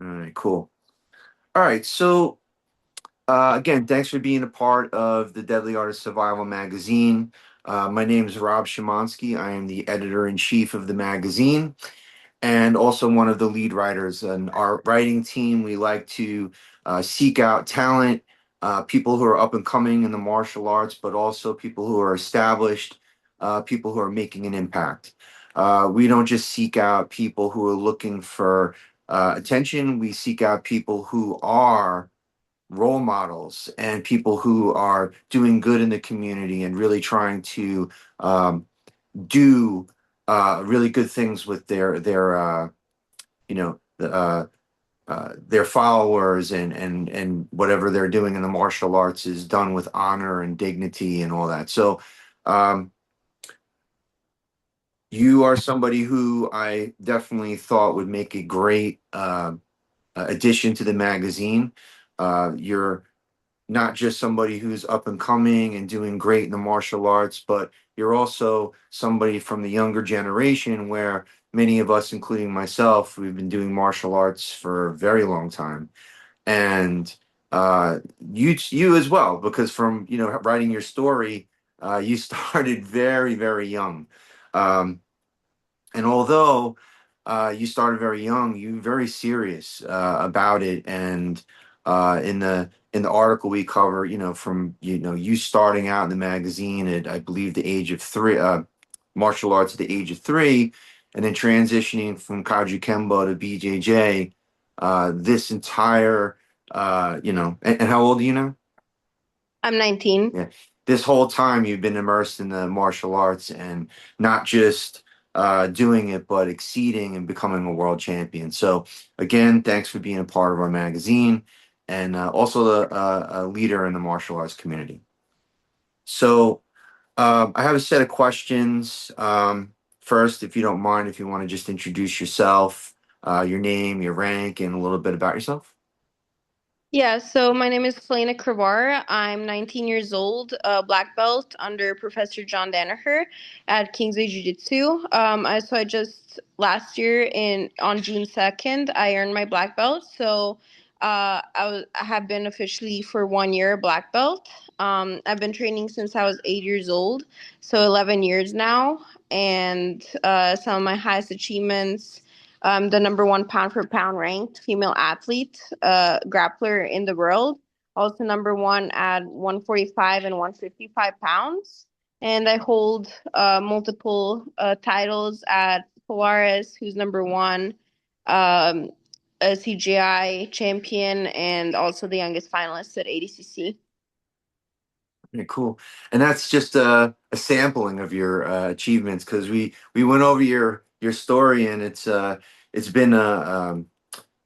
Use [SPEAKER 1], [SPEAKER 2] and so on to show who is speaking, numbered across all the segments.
[SPEAKER 1] All right, cool. All right, so again, thanks for being a part of the Deadly Art of Survival magazine. My name is Rob Shimonsky. I am the editor in chief of the magazine and also one of the lead writers. And our writing team, we like to seek out talent, people who are up and coming in the martial arts, but also people who are established, people who are making an impact. We don't just seek out people who are looking for attention. We seek out people who are role models and people who are doing good in the community and really trying to um, do really good things with their you know their followers and whatever they're doing in the martial arts is done with honor and dignity and all that. So um, you are somebody who I definitely thought would make a great addition to the magazine. You're not just somebody who's up and coming and doing great in the martial arts, but you're also somebody from the younger generation where many of us, including myself, we've been doing martial arts for a very long time. And you as well, because from writing your story, you started very, very young. Um, and although you started very young, you were very serious about it. And in the article we cover, from you starting out in the magazine at I believe the age of 3, martial arts at the age of 3, and then transitioning from Kaju Kembo to BJJ. This entire and how old are you now?
[SPEAKER 2] I'm 19.
[SPEAKER 1] Yeah. This whole time you've been immersed in the martial arts and not just doing it, but exceeding and becoming a world champion. So, again, thanks for being a part of our magazine and also a leader in the martial arts community. So, I have a set of questions. First, if you don't mind, if you want to just introduce yourself, your name, your rank, and a little bit about yourself.
[SPEAKER 2] Yeah, so my name is Helena Crevar. I'm 19 years old, black belt under Professor John Danaher at Kingsway Jiu-Jitsu. I just last year on June 2nd, I earned my black belt. So I have been officially for 1 year a black belt. I've been training since I was 8 years old, so 11 years now. And some of my highest achievements. The number one pound for pound ranked female athlete, grappler in the world. Also number one at 145 and 155 pounds. And I hold multiple titles at Polaris, who's number one, um, a CGI champion, and also the youngest finalist at ADCC.
[SPEAKER 1] Okay, cool. And that's just a sampling of your achievements because we went over your story and it's been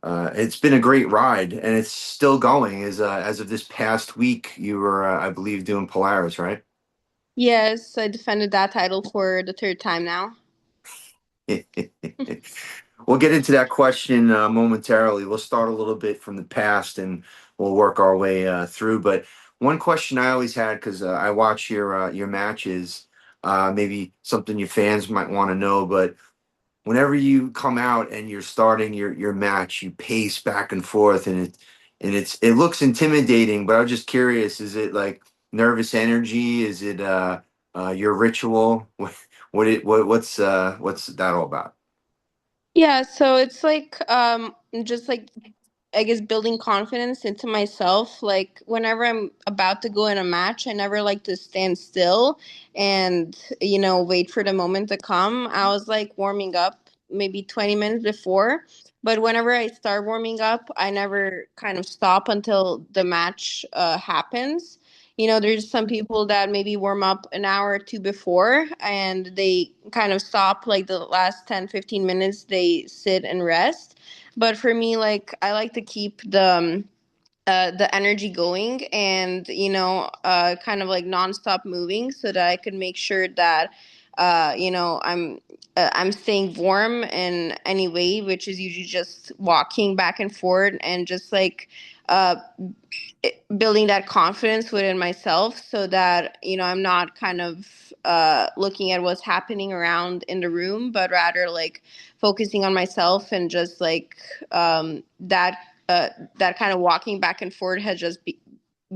[SPEAKER 1] it's been a great ride and it's still going. As of this past week, you were I believe doing Polaris, right?
[SPEAKER 2] Yes, I defended that title for the third time now.
[SPEAKER 1] We'll get into that question momentarily. We'll start a little bit from the past and we'll work our way through. But one question I always had, because I watch your matches, maybe something your fans might want to know, but whenever you come out and you're starting your match, you pace back and forth, and it looks intimidating. But I'm just curious: is it like nervous energy? Is it your ritual? What's that all about?
[SPEAKER 2] Yeah, so it's like just like I guess building confidence into myself. Like whenever I'm about to go in a match, I never like to stand still and wait for the moment to come. I was like warming up maybe 20 minutes before, but whenever I start warming up, I never kind of stop until the match happens. There's some people that maybe warm up an hour or two before and they kind of stop like the last 10-15 minutes, they sit and rest. But for me, like I like to keep the energy going and kind of like nonstop moving so that I could make sure that I'm staying warm in any way, which is usually just walking back and forth and just like uh building that confidence within myself so that I'm not kind of looking at what's happening around in the room, but rather like focusing on myself and just like that that kind of walking back and forth has just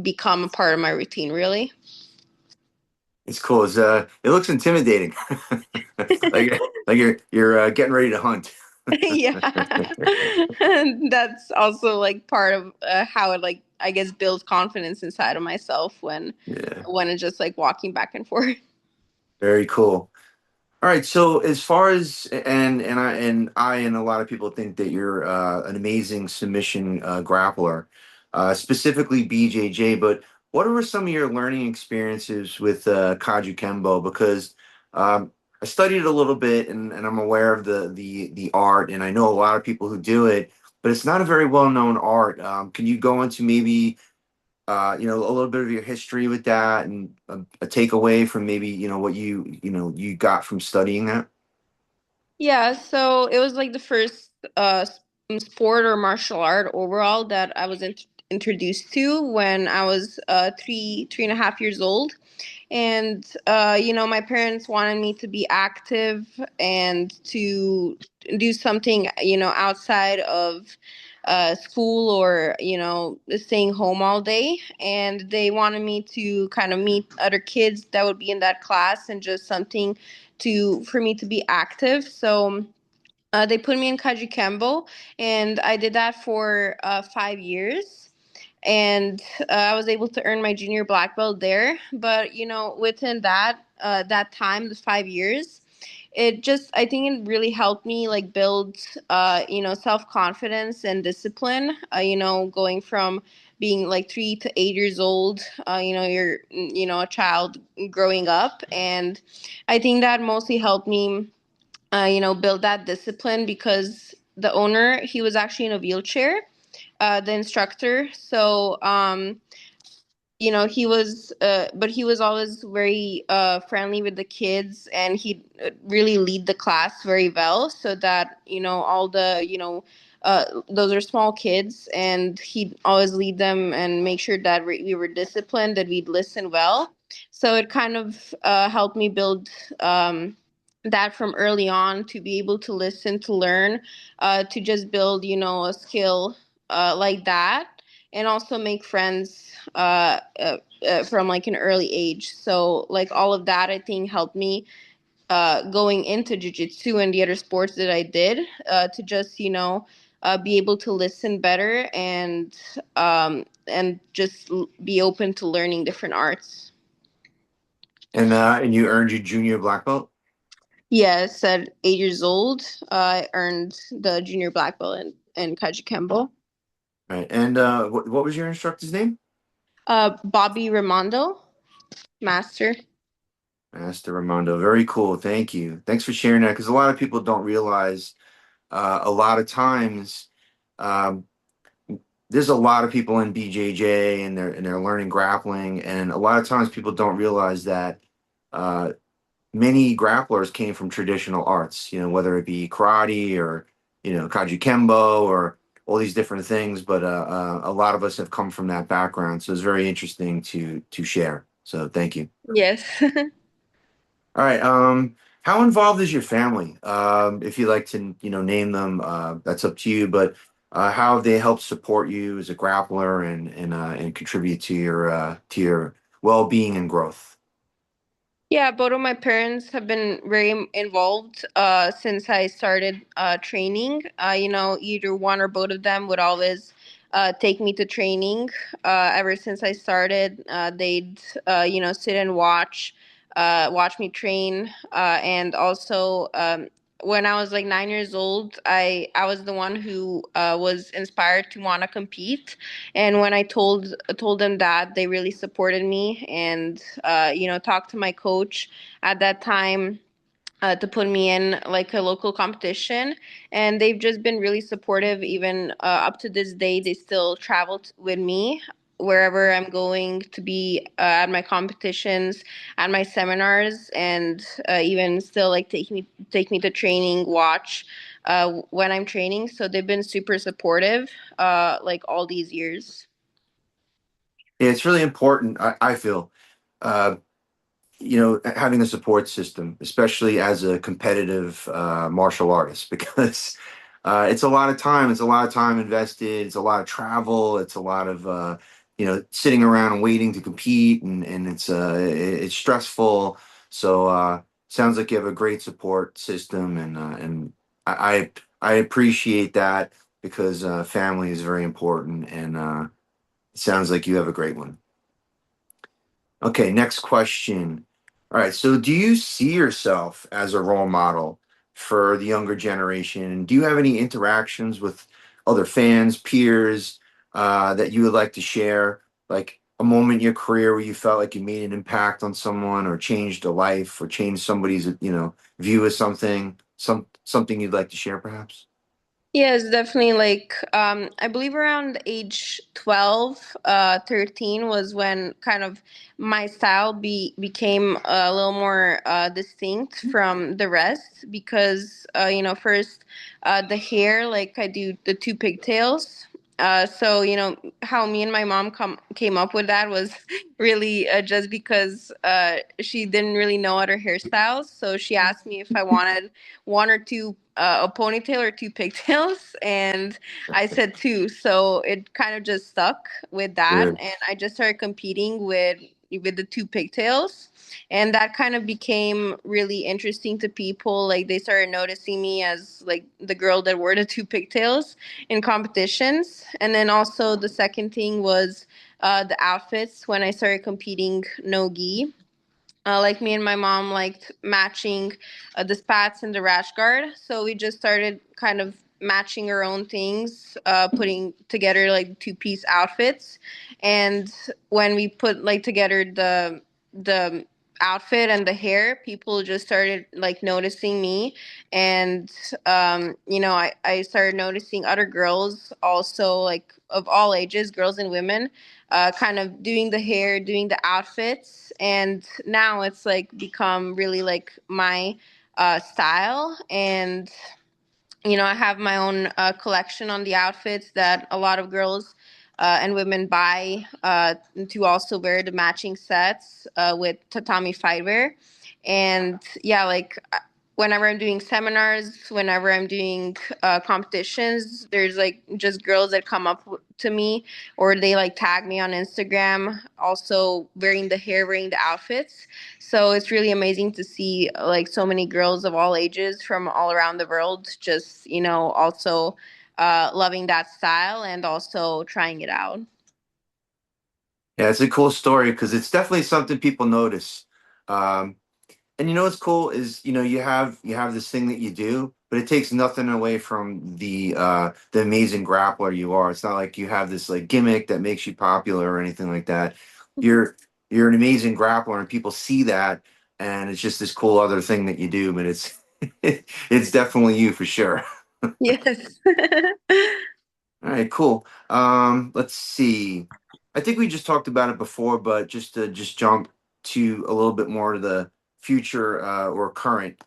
[SPEAKER 2] become a part of my routine, really.
[SPEAKER 1] It's cool. It looks intimidating. Like you're getting ready to hunt.
[SPEAKER 2] Yeah. And that's also like part of how it, like, I guess, builds confidence inside of myself
[SPEAKER 1] Yeah,
[SPEAKER 2] when it's just like walking back and forth.
[SPEAKER 1] very cool. All right, so as far as and a lot of people think that you're an amazing submission grappler, specifically BJJ. But what were some of your learning experiences with Kaju Kembo? Because I studied it a little bit, and I'm aware of the art, and I know a lot of people who do it, but it's not a very well known art. Can you go into maybe a little bit of your history with that and a takeaway from maybe, what you got from studying that?
[SPEAKER 2] Yeah, so it was like the first sport or martial art overall that I was introduced to when I was 3.5 years old. And my parents wanted me to be active and to do something outside of school, or staying home all day. And they wanted me to kind of meet other kids that would be in that class, and just something to for me to be active. So they put me in Kaji Kembo, and I did that for 5 years. And I was able to earn my junior black belt there. But within that time, the 5 years, I think it really helped me like build self confidence and discipline. Going from being like 3 to 8 years old, you're a child growing up, and I think that mostly helped me build that discipline, because the owner, he was actually in a wheelchair, the instructor. So but he was always very friendly with the kids, and he really lead the class very well, so that all the those are small kids, and he'd always lead them and make sure that we were disciplined, that we'd listen well. So it kind of helped me build that from early on, to be able to listen, to learn, to just build a skill like that, and also make friends from like an early age. So like all of that, I think, helped me going into jiu-jitsu and the other sports that I did, to just be able to listen better, and just be open to learning different arts.
[SPEAKER 1] And you earned your junior black belt,
[SPEAKER 2] Yes, at 8 years old, I earned the junior black belt in Kaji Kembo.
[SPEAKER 1] right? And what was your instructor's name?
[SPEAKER 2] Bobby Raimondo, master.
[SPEAKER 1] Master Ramondo. Very cool. Thank you. Thanks for sharing that, because a lot of people don't realize a lot of times um, there's a lot of people in BJJ, and they're learning grappling, and a lot of times people don't realize that uh, many grapplers came from traditional arts, whether it be karate or, Kaji Kembo or all these different things. But a lot of us have come from that background. So it's very interesting to share. So thank you.
[SPEAKER 2] Yes.
[SPEAKER 1] All right. How involved is your family? If you like to, name them, that's up to you. But how have they helped support you as a grappler and contribute to your well-being and growth?
[SPEAKER 2] Yeah, both of my parents have been very involved since I started training. Either one or both of them would always take me to training. Ever since I started, they'd sit and watch me train, and also when I was like 9 years old, I was the one who was inspired to want to compete. And when I told them that, they really supported me, and talked to my coach at that time to put me in like a local competition. And they've just been really supportive. Even up to this day, they still travel with me wherever I'm going to be, at my competitions, at my seminars, and even still like take me to training, watch when I'm training. So they've been super supportive like all these years.
[SPEAKER 1] Yeah, it's really important. I feel, uh, having a support system, especially as a competitive martial artist, because it's a lot of time. It's a lot of time invested. It's a lot of travel. It's a lot of sitting around and waiting to compete, and it's stressful. So sounds like you have a great support system, and I appreciate that because family is very important, and it sounds like you have a great one. Okay, next question. All right, so do you see yourself as a role model for the younger generation? Do you have any interactions with other fans, peers, that you would like to share? Like a moment in your career where you felt like you made an impact on someone or changed a life or changed somebody's, view of something you'd like to share perhaps?
[SPEAKER 2] Yes, definitely. Like, I believe around age 12, 13 was when kind of my style became a little more distinct from the rest because, first, the hair, like I do the two pigtails. So, how me and my mom came up with that was really just because she didn't really know other hairstyles. So she asked me if I wanted one or two, a ponytail or two pigtails, and I said two. So it kind of just stuck with that,
[SPEAKER 1] Good.
[SPEAKER 2] and I just started competing with the two pigtails, and that kind of became really interesting to people. Like they started noticing me as like the girl that wore the two pigtails in competitions. And then also the second thing was the outfits when I started competing no gi. Like me and my mom liked matching the spats and the rash guard, so we just started kind of matching our own things, putting together like two-piece outfits. And when we put like together the outfit and the hair, people just started like noticing me. And I started noticing other girls also, like of all ages, girls and women, kind of doing the hair, doing the outfits, and now it's like become really like my style. And I have my own collection on the outfits that a lot of girls and women buy to also wear the matching sets with tatami fiber. And yeah, like whenever I'm doing seminars, whenever I'm doing competitions, there's like just girls that come up to me, or they like tag me on Instagram, also wearing the hair, wearing the outfits. So it's really amazing to see like so many girls of all ages from all around the world just, also loving that style and also trying it out.
[SPEAKER 1] Yeah, it's a cool story because it's definitely something people notice. Um, And you know what's cool is you have this thing that you do, but it takes nothing away from the amazing grappler you are. It's not like you have this like gimmick that makes you popular or anything like that. You're you're an amazing grappler, and people see that, and it's just this cool other thing that you do. But it's it's definitely you for sure.
[SPEAKER 2] Yes.
[SPEAKER 1] All right, cool. Let's see. I think we just talked about it before, but just to just jump to a little bit more to the future or current.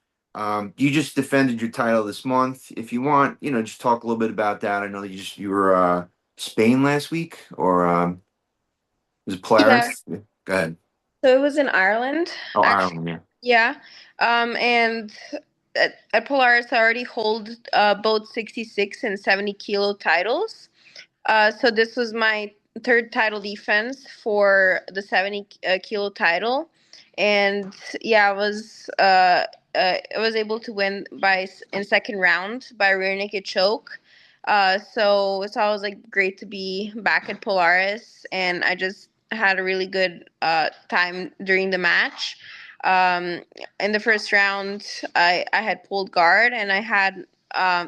[SPEAKER 1] You just defended your title this month. If you want, just talk a little bit about that. I know that you were Spain last week, or was it
[SPEAKER 2] Yeah.
[SPEAKER 1] Polaris? Yeah, go ahead.
[SPEAKER 2] So it was in Ireland,
[SPEAKER 1] Oh,
[SPEAKER 2] actually.
[SPEAKER 1] Ireland, yeah.
[SPEAKER 2] Yeah. And at Polaris, I already hold both 66 and 70 kilo titles. So this was my third title defense for the 70 kilo title, and yeah, I was able to win in second round by rear naked choke. So I was like great to be back at Polaris, and I just had a really good time during the match. Um, in the first round, I had pulled guard, and I had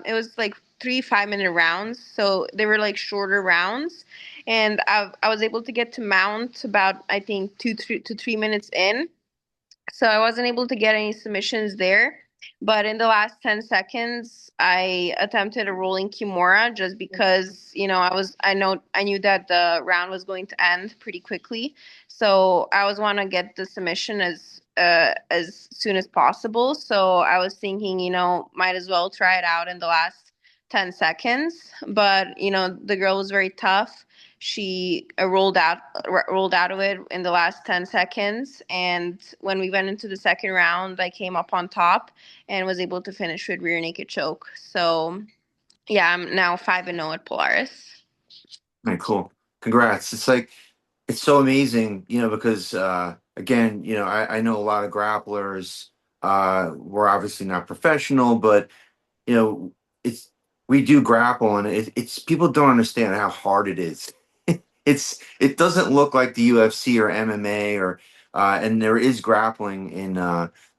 [SPEAKER 2] it was like 3 5-minute rounds, so they were like shorter rounds, and I was able to get to mount about I think 2 to 3 minutes in, so I wasn't able to get any submissions there. But in the last 10 seconds, I attempted a rolling Kimura just because, I knew that the round was going to end pretty quickly. So I was want to get the submission as soon as possible. So I was thinking, might as well try it out in the last 10 seconds. But, the girl was very tough. she rolled out of it in the last 10 seconds. And when we went into the second round, I came up on top and was able to finish with rear naked choke. So yeah, I'm now 5-0 at Polaris.
[SPEAKER 1] All right, cool. Congrats. It's like it's so amazing, because again, I know a lot of grapplers. We're obviously not professional, but you know, it's we do grapple, and it's people don't understand how hard it is. It doesn't look like the UFC or MMA and there is grappling in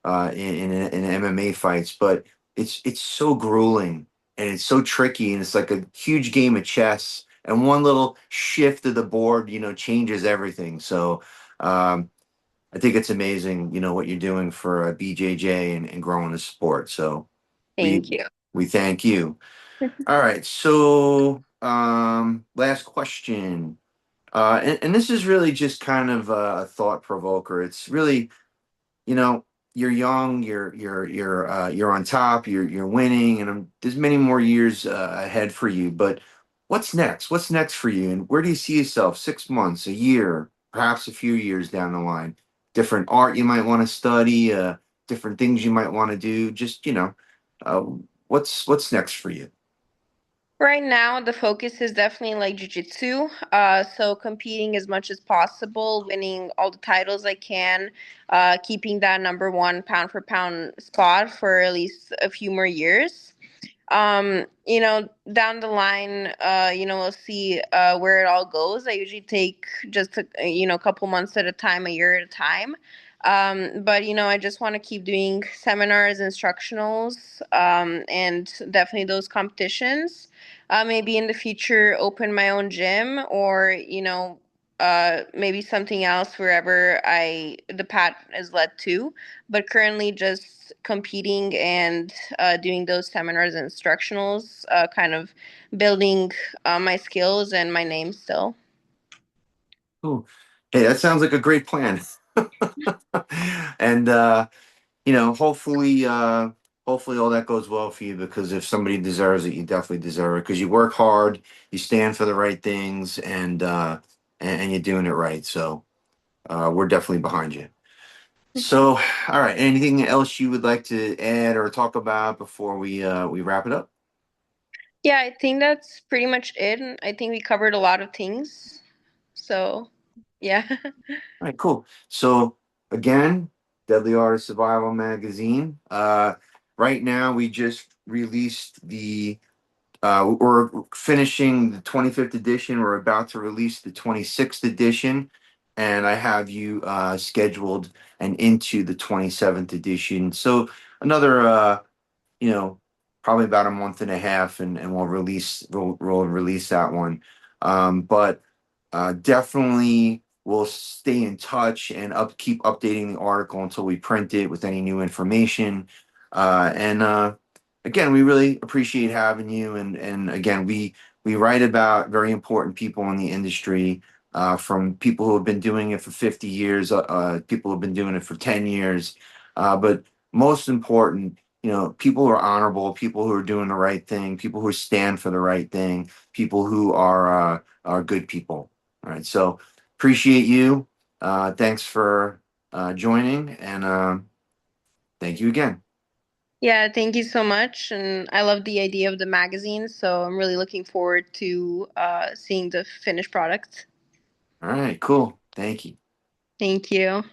[SPEAKER 1] MMA fights, but it's so grueling and it's so tricky, and it's like a huge game of chess, and one little shift of the board, changes everything. So I think it's amazing, what you're doing for BJJ and growing the sport. So we
[SPEAKER 2] Thank you.
[SPEAKER 1] we thank you. All right, so last question. And this is really just kind of a thought provoker. It's really, you know, you're young, you're on top, you're winning, and there's many more years ahead for you. But what's next? What's next for you, and where do you see yourself 6 months, a year, perhaps a few years down the line? Different art you might want to study, different things you might want to do. Just uh, what's next for you?
[SPEAKER 2] Right now, the focus is definitely like jiu-jitsu. So competing as much as possible, winning all the titles I can, keeping that number one pound for pound spot for at least a few more years. Down the line, we'll see where it all goes. I usually take just a couple months at a time, a year at a time. But I just want to keep doing seminars, instructionals, and definitely those competitions. Maybe in the future, open my own gym, or maybe something else wherever the path is led to. But currently, just competing and doing those seminars and instructionals, kind of building my skills and my name still.
[SPEAKER 1] Cool. Hey, that sounds like a great plan. And hopefully all that goes well for you, because if somebody deserves it, you definitely deserve it, because you work hard, you stand for the right things, and you're doing it right. So we're definitely behind you. So, all right, anything else you would like to add or talk about before we wrap it up?
[SPEAKER 2] Yeah, I think that's pretty much it. I think we covered a lot of things. So, yeah.
[SPEAKER 1] All right, cool. So again, Deadly Art of Survival magazine. Right now we just released we're finishing the 25th edition. We're about to release the 26th edition, and I have you scheduled and into the 27th edition. So another you know, probably about a month and a half, and we'll release that one. But definitely we'll stay in touch and keep updating the article until we print it with any new information. And again, we really appreciate having you. And again, we write about very important people in the industry. From people who have been doing it for 50 years, people who have been doing it for 10 years. But most important, people who are honorable, people who are doing the right thing, people who stand for the right thing, people who are good people. All right, so appreciate you. Thanks for joining, and thank you again.
[SPEAKER 2] Yeah, thank you so much. And I love the idea of the magazine. So I'm really looking forward to seeing the finished product.
[SPEAKER 1] All right, cool. Thank you.
[SPEAKER 2] Thank you.